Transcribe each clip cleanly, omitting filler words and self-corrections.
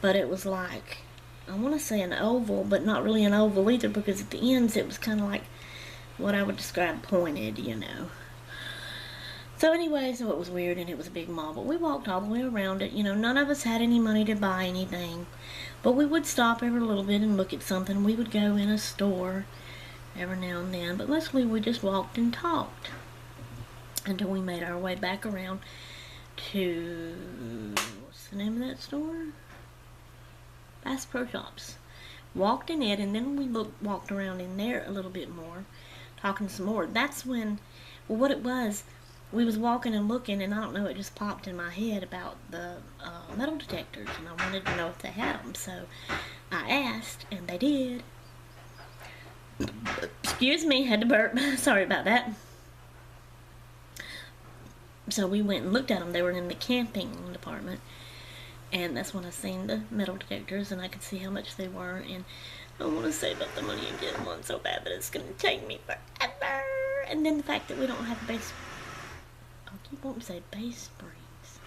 but it was like, I want to say an oval, but not really an oval either, because at the ends it was kind of like what I would describe pointed, you know. So anyway, so it was weird, and it was a big mall, but we walked all the way around it. You know, none of us had any money to buy anything, but we would stop every little bit and look at something. We would go in a store every now and then, but mostly we just walked and talked until we made our way back around to, what's the name of that store? Bass Pro Shops. Walked in it, and then we walked around in there a little bit more, talking some more. That's when, well, what it was, we was walking and looking, and I don't know, it just popped in my head about the metal detectors, and I wanted to know if they had them, so I asked, and they did. Excuse me, had to burp. Sorry about that. So we went and looked at them. They were in the camping department, and that's when I seen the metal detectors, and I could see how much they were, and I don't want to say about the money and get one so bad, but it's going to take me forever. And then the fact that we don't have base, I keep wanting to say base springs.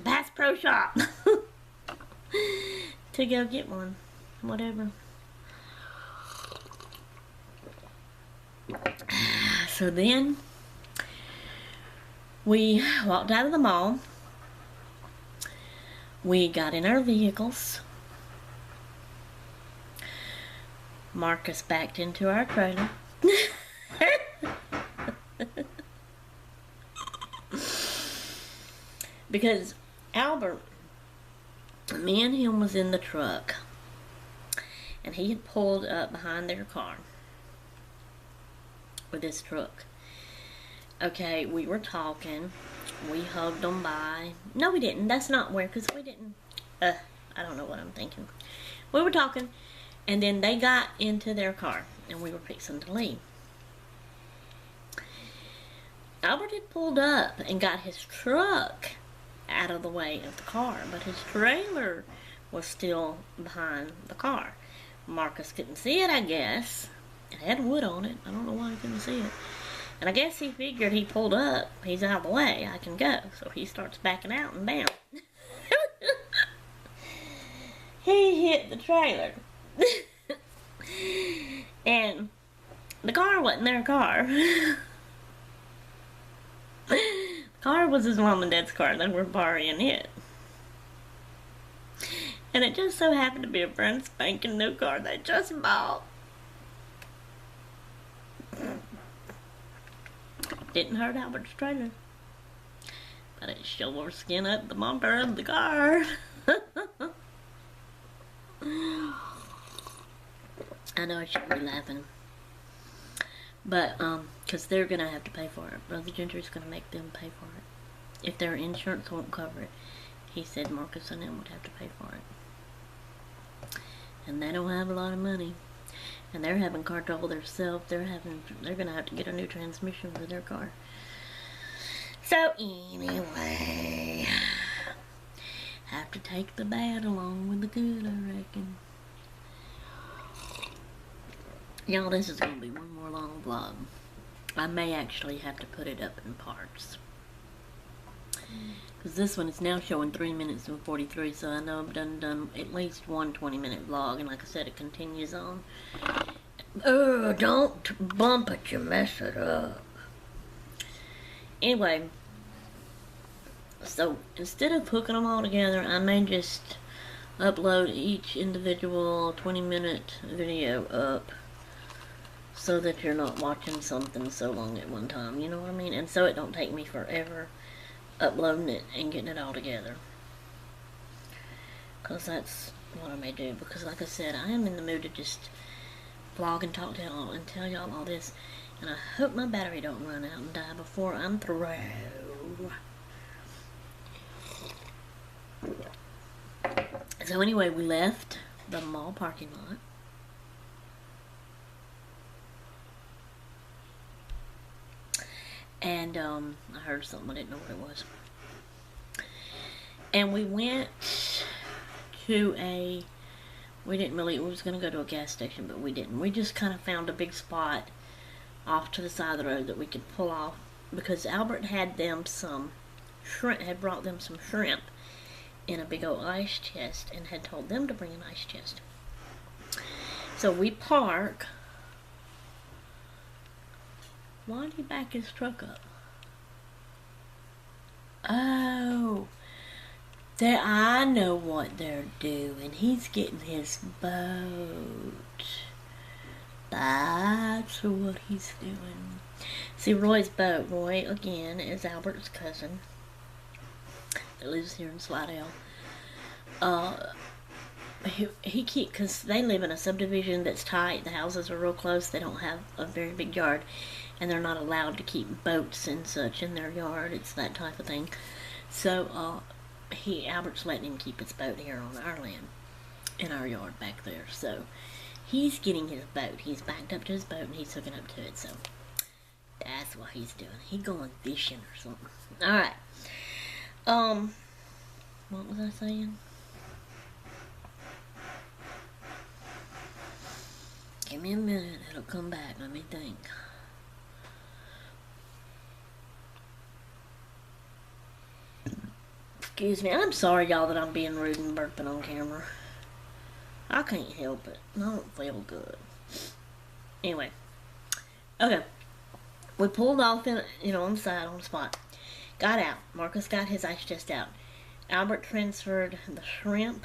Bass Pro Shop. To go get one. Whatever. So then we walked out of the mall. We got in our vehicles. Marcus backed into our trailer. Because Albert, me and him was in the truck, and he had pulled up behind their car with his truck. Okay, we were talking. We hugged them by. No, we didn't. That's not where, because we didn't. I don't know what I'm thinking. We were talking, and then they got into their car, and we were fixing to leave. Albert had pulled up and got his truck out of the way of the car, but his trailer was still behind the car. Marcus couldn't see it, I guess. It had wood on it. I don't know why he couldn't see it. And I guess he figured he pulled up, he's out of the way, I can go. So he starts backing out, and bam. He hit the trailer. And the car wasn't their car. The car was his mom and dad's car. They were borrowing it. And it just so happened to be a brand spanking new car they just bought. Didn't hurt Albert's trailer, but it sure skin up the bumper of the car. I know I shouldn't be laughing, but because they're gonna have to pay for it. Brother Gentry's gonna make them pay for it if their insurance won't cover it. He said Marcus and them would have to pay for it, and they don't have a lot of money. And they're having car trouble themselves. They're gonna have to get a new transmission for their car. So anyway, have to take the bad along with the good, I reckon. Y'all, this is gonna be one more long vlog. I may actually have to put it up in parts, because this one is now showing 3 minutes and 43, so I know I've done at least one 20-minute vlog, and like I said, it continues on. Oh, don't bump it, you mess it up. Anyway, so instead of hooking them all together, I may just upload each individual 20-minute video up, so that you're not watching something so long at one time, you know what I mean? And so it don't take me forever uploading it and getting it all together, because that's what I may do. Because like I said, I am in the mood to just vlog and talk to y'all and tell y'all all this, and I hope my battery don't run out and die before I'm through. So anyway, we left the mall parking lot, and I heard something, I didn't know what it was. And we went to we was going to go to a gas station, but we didn't. We just kind of found a big spot off to the side of the road that we could pull off, because Albert had brought them some shrimp, in a big old ice chest and had told them to bring an ice chest. So we park. Why did he back his truck up? Oh, I know what they're doing. He's getting his boat. That's what he's doing. See, Roy's boat. Roy, again, is Albert's cousin that lives here in Slidell. Because they live in a subdivision that's tight. The houses are real close. They don't have a very big yard, and they're not allowed to keep boats and such in their yard. It's that type of thing. So, Albert's letting him keep his boat here on our land, in our yard back there. So, he's getting his boat. He's backed up to his boat, and he's hooking up to it. So, that's what he's doing. He's going fishing or something. Alright. What was I saying? Give me a minute, it'll come back. Let me think. Excuse me, I'm sorry, y'all, that I'm being rude and burping on camera. I can't help it. I don't feel good. Anyway. Okay. We pulled off on the side, on the spot. Got out. Marcus got his ice chest out. Albert transferred the shrimp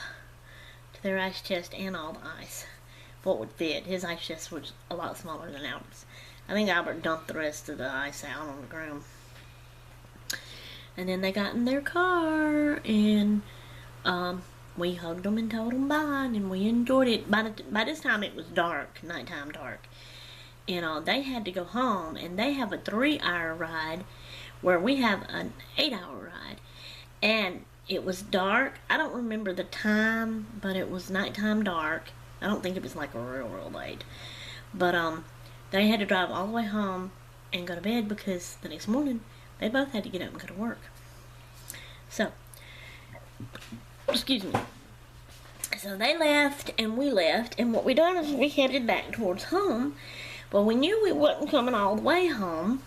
to their ice chest and all the ice. What would fit. His ice chest was a lot smaller than Albert's. I think Albert dumped the rest of the ice out on the ground. And then they got in their car, and we hugged them and told them bye, and we enjoyed it. By this time it was dark, nighttime dark. They had to go home, and they have a 3-hour ride where we have an 8-hour ride. And it was dark. I don't remember the time, but it was nighttime dark. I don't think it was like a real late. But they had to drive all the way home and go to bed because the next morning they both had to get up and go to work. So, excuse me. So they left and we left, and what we done is we headed back towards home. But we knew we wasn't coming all the way home.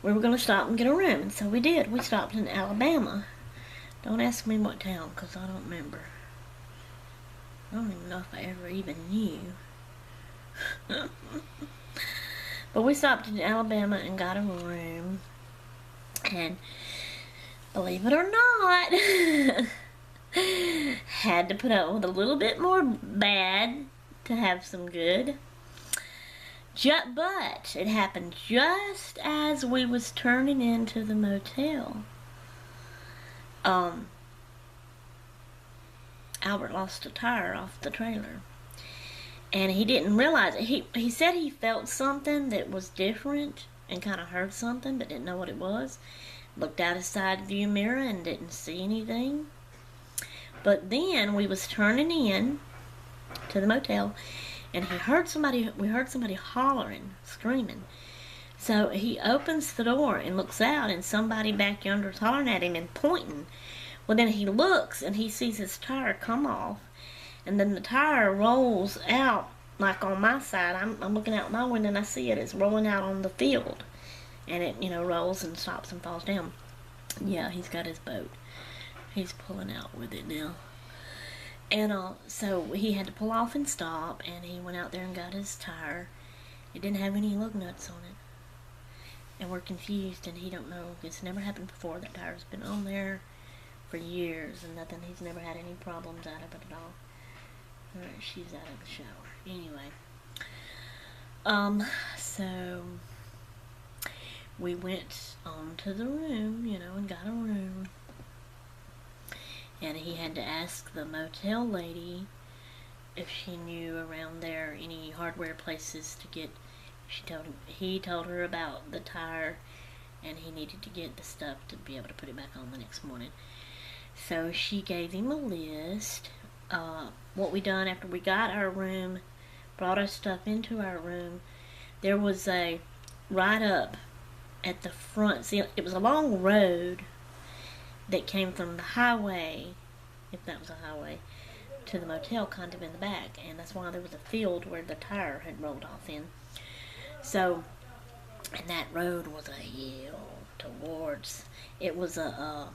We were going to stop and get a room, and so we did. We stopped in Alabama. Don't ask me what town, because I don't remember. I don't even know if I ever even knew. But we stopped in Alabama and got a room. And believe it or not, had to put up with a little bit more bad to have some good. But it happened just as we was turning into the motel. Albert lost a tire off the trailer, and he didn't realize it. He said he felt something that was different and kind of heard something but didn't know what it was. Looked out his side view mirror and didn't see anything. But then we was turning in to the motel, and we heard somebody hollering, screaming. So he opens the door and looks out, and somebody back yonder is hollering at him and pointing. Well, then he looks and he sees his tire come off, and then the tire rolls out like on my side. I'm looking out my window and I see it. It's rolling out on the field, and it rolls and stops and falls down. Yeah, he's got his boat. He's pulling out with it now. And so he had to pull off and stop, and he went out there and got his tire. It didn't have any lug nuts on it. And we're confused, and he don't know. It's never happened before. That tire's been on there for years and nothing. He's never had any problems out of it at all. Alright, she's out of the shower. Anyway. So we went on to the room, and got a room. And he had to ask the motel lady if she knew around there any hardware places to get. He told her about the tire, and he needed to get the stuff to be able to put it back on the next morning. So she gave him a list. What we done after we got our room, brought our stuff into our room, there was a right up at the front. See, it was a long road that came from the highway, if that was a highway, to the motel kind of in the back, and that's why there was a field where the tire had rolled off in. So, and that road was a hill towards, it was a,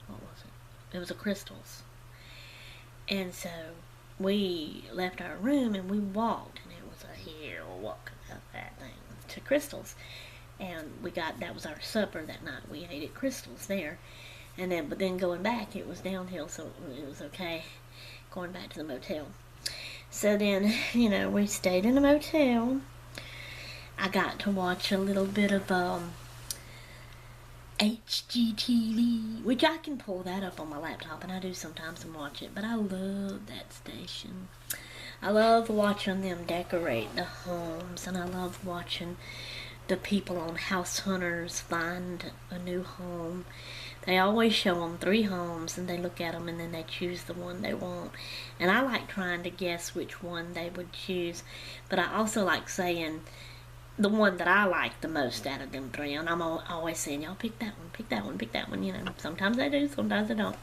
what was it? It was a Crystals. And so we left our room and we walked, and it was a hill walking up that thing to Crystals. And that was our supper that night. We ate at Crystals there. But then going back, it was downhill, so it was okay going back to the motel. So then, we stayed in a motel. I got to watch a little bit of HGTV, which I can pull that up on my laptop, and I do sometimes and watch it, but I love that station. I love watching them decorate the homes, and I love watching the people on House Hunters find a new home. They always show them 3 homes, and they look at them, and then they choose the one they want. And I like trying to guess which one they would choose, but I also like saying the one that I like the most out of them 3. And I'm always saying, y'all pick that one, pick that one, pick that one. Sometimes I do, sometimes I don't.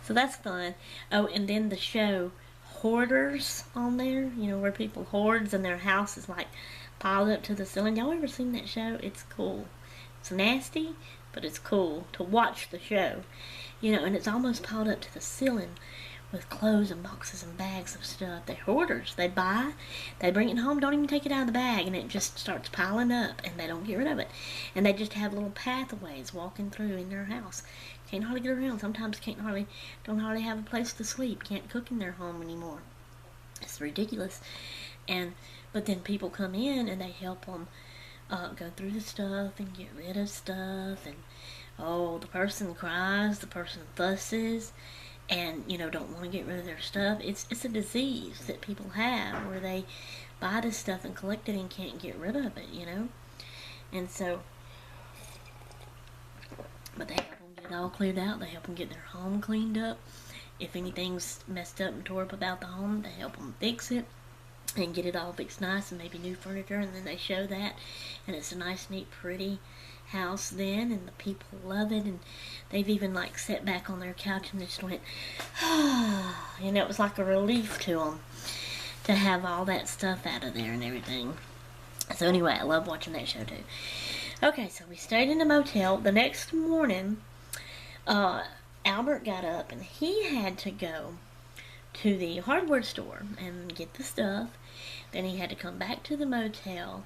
So that's fun. Oh, and then the show Hoarders on there, where people hoards and their house is like piled up to the ceiling. Y'all ever seen that show? It's cool. It's nasty, but it's cool to watch the show. And it's almost piled up to the ceiling with clothes and boxes and bags of stuff. They're hoarders. They buy, they bring it home, don't even take it out of the bag, and it just starts piling up, and they don't get rid of it. And they just have little pathways walking through in their house. Can't hardly get around. Sometimes don't hardly have a place to sleep. Can't cook in their home anymore. It's ridiculous. But then people come in and they help them go through the stuff and get rid of stuff. And the person cries, the person fusses, and don't want to get rid of their stuff. It's a disease that people have where they buy this stuff and collect it and can't get rid of it. And so, but they help them get it all cleared out. They help them get their home cleaned up. If anything's messed up and tore up about the home, they help them fix it and get it all fixed nice, and maybe new furniture, and then they show that, and it's a nice, neat, pretty house then, and the people love it, and they've even sat back on their couch and just went, it was like a relief to them to have all that stuff out of there and everything. So anyway, I love watching that show too. Okay, so we stayed in the motel. The next morning, Albert got up and he had to go to the hardware store and get the stuff. Then he had to come back to the motel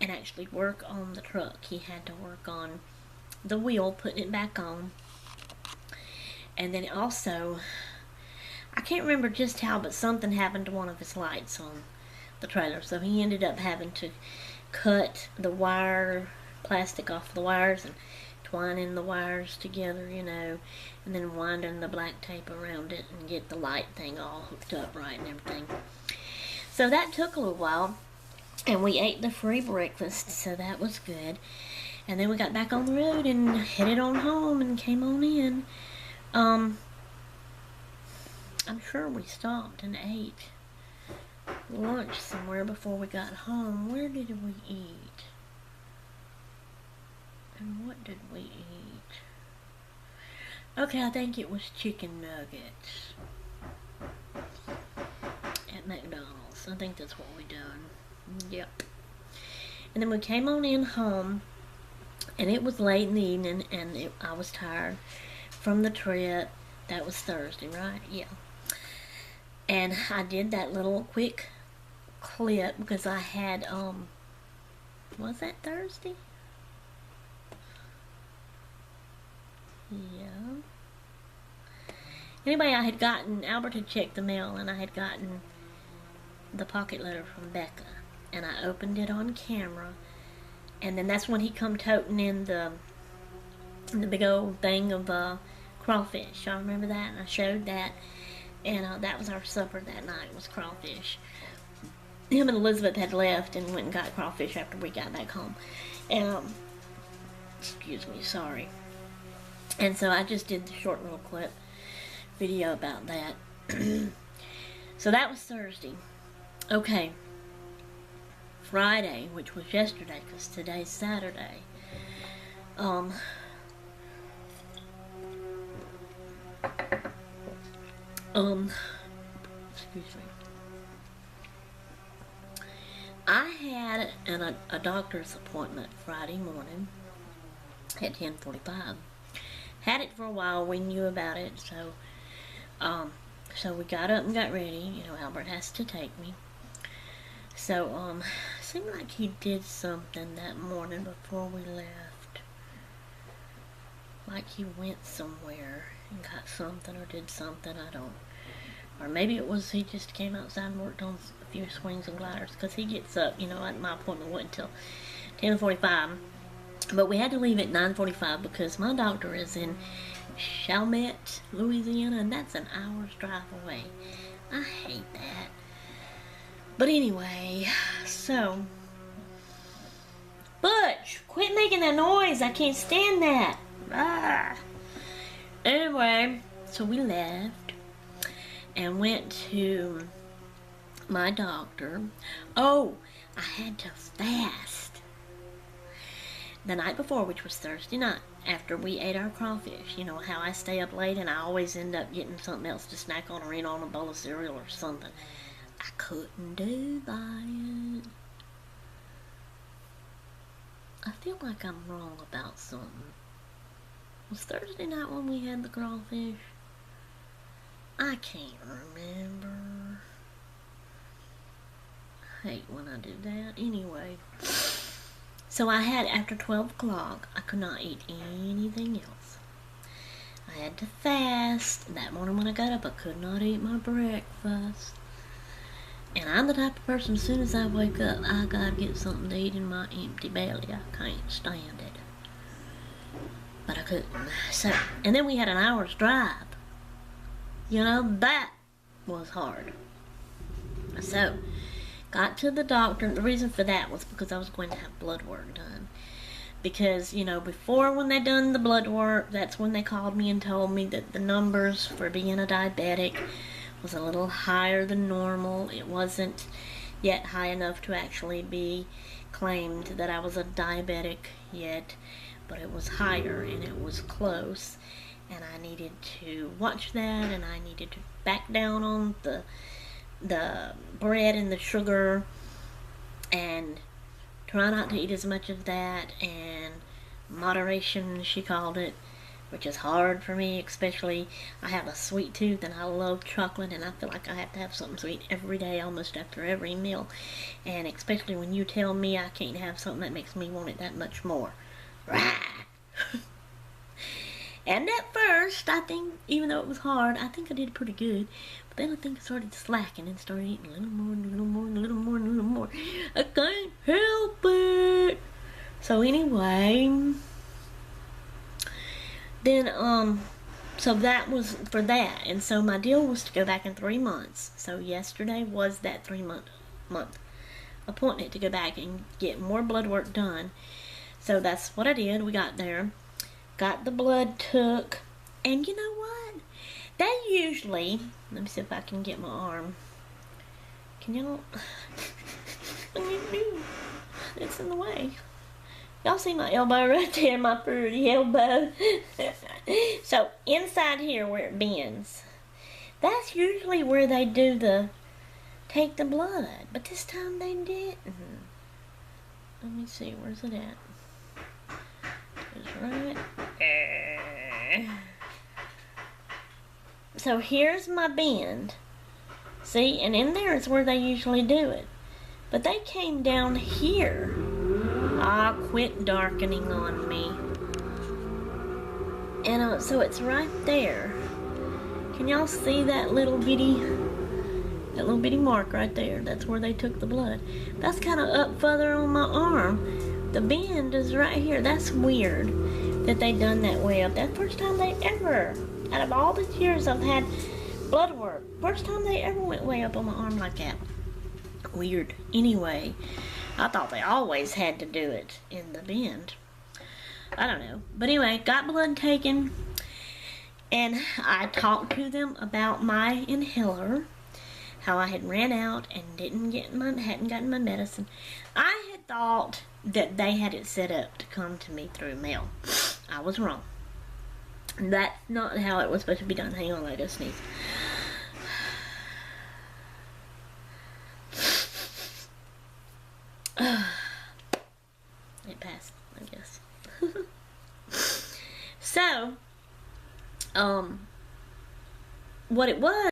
and actually work on the truck. He had to work on the wheel, putting it back on. And then also, I can't remember just how, but something happened to one of his lights on the trailer. So he ended up having to cut the plastic off the wires and twining the wires together, and then winding the black tape around it and get the light thing all hooked up right and everything. So that took a little while, and we ate the free breakfast, so that was good. And then we got back on the road and headed on home and came on in. I'm sure we stopped and ate lunch somewhere before we got home. Where did we eat? And what did we eat? Okay, I think it was chicken nuggets at McDonald's. I think that's what we done. Yep. And then we came on in home, and it was late in the evening, and I was tired from the trip. That was Thursday, right? Yeah. And I did that little quick clip because I had, was that Thursday? Yeah. Anyway, Albert had checked the mail, and I had gotten the pocket letter from Becca, and I opened it on camera, and then that's when he come toting in the big old thing of crawfish. Y'all remember that? And I showed that, and that was our supper that night, was crawfish. Him and Elizabeth had left and went and got crawfish after we got back home. And excuse me, sorry. And so I just did the short little clip video about that. So that was Thursday. Okay. Friday, which was yesterday, because today's Saturday. Excuse me. I had a doctor's appointment Friday morning at 10:45. had it for a while. We knew about it, so we got up and got ready. You know, Albert has to take me. So, seemed like he did something that morning before we left. Like he went somewhere and got something or did something, I don't. Or maybe it was he just came outside and worked on a few swings and gliders, because he gets up, you know, my appointment wasn't until 10:45. But we had to leave at 9:45 because my doctor is in Chalmette, Louisiana, and that's an hour's drive away. I hate that. But anyway, so... Butch, quit making that noise. I can't stand that. Ah. Anyway, so we left and went to my doctor. Oh, I had to fast the night before, which was Thursday night, after we ate our crawfish. You know how I stay up late and I always end up getting something else to snack on or eat on, a bowl of cereal or something. I couldn't do that. I feel like I'm wrong about something. Was Thursday night when we had the crawfish? I can't remember. I hate when I do that. Anyway, so I had, after 12 o'clock, I could not eat anything else. I had to fast. That morning when I got up, I could not eat my breakfast. And I'm the type of person, as soon as I wake up, I gotta get something to eat in my empty belly. I can't stand it. But I couldn't. So, and then we had an hour's drive. You know, that was hard. So, got to the doctor. The reason for that was because I was going to have blood work done. Because, you know, before, when they done the blood work, that's when they called me and told me that the numbers for being a diabetic was a little higher than normal. It wasn't yet high enough to actually be claimed that I was a diabetic yet, but it was higher and it was close, and I needed to watch that, and I needed to back down on the bread and the sugar and try not to eat as much of that, and moderation, she called it, which is hard for me, especially I have a sweet tooth and I love chocolate, and I feel like I have to have something sweet every day, almost after every meal, and especially when you tell me I can't have something, that makes me want it that much more. And at first, I think, even though it was hard, I think I did pretty good. But then I think I started slacking and started eating a little more and a little more and a little more and a little more. I can't help it. So anyway, then, so that was for that. And so my deal was to go back in 3 months. So yesterday was that 3-month appointment to go back and get more blood work done. So that's what I did. We got there, got the blood took, and you know what? They usually, let me see if I can get my arm. Can y'all? It's in the way. Y'all see my elbow right there, my pretty elbow. So inside here where it bends, that's usually where they do take the blood. But this time they didn't. Let me see, where's it at? It's right there. So here's my bend. See, and in there is where they usually do it. But they came down here. Ah, quit darkening on me. And so it's right there. Can y'all see that little bitty mark right there? That's where they took the blood. That's kind of up further on my arm. The bend is right here. That's weird that they done that way up. That's the first time they ever, out of all the years I've had blood work, first time they ever went way up on my arm like that. Weird. Anyway, I thought they always had to do it in the bend. I don't know. But anyway, got blood taken, and I talked to them about my inhaler, how I had ran out and hadn't gotten my medicine. I had thought that they had it set up to come to me through mail. I was wrong. That's not how it was supposed to be done. Hang on, I just sneeze. It passed, I guess. So, What it was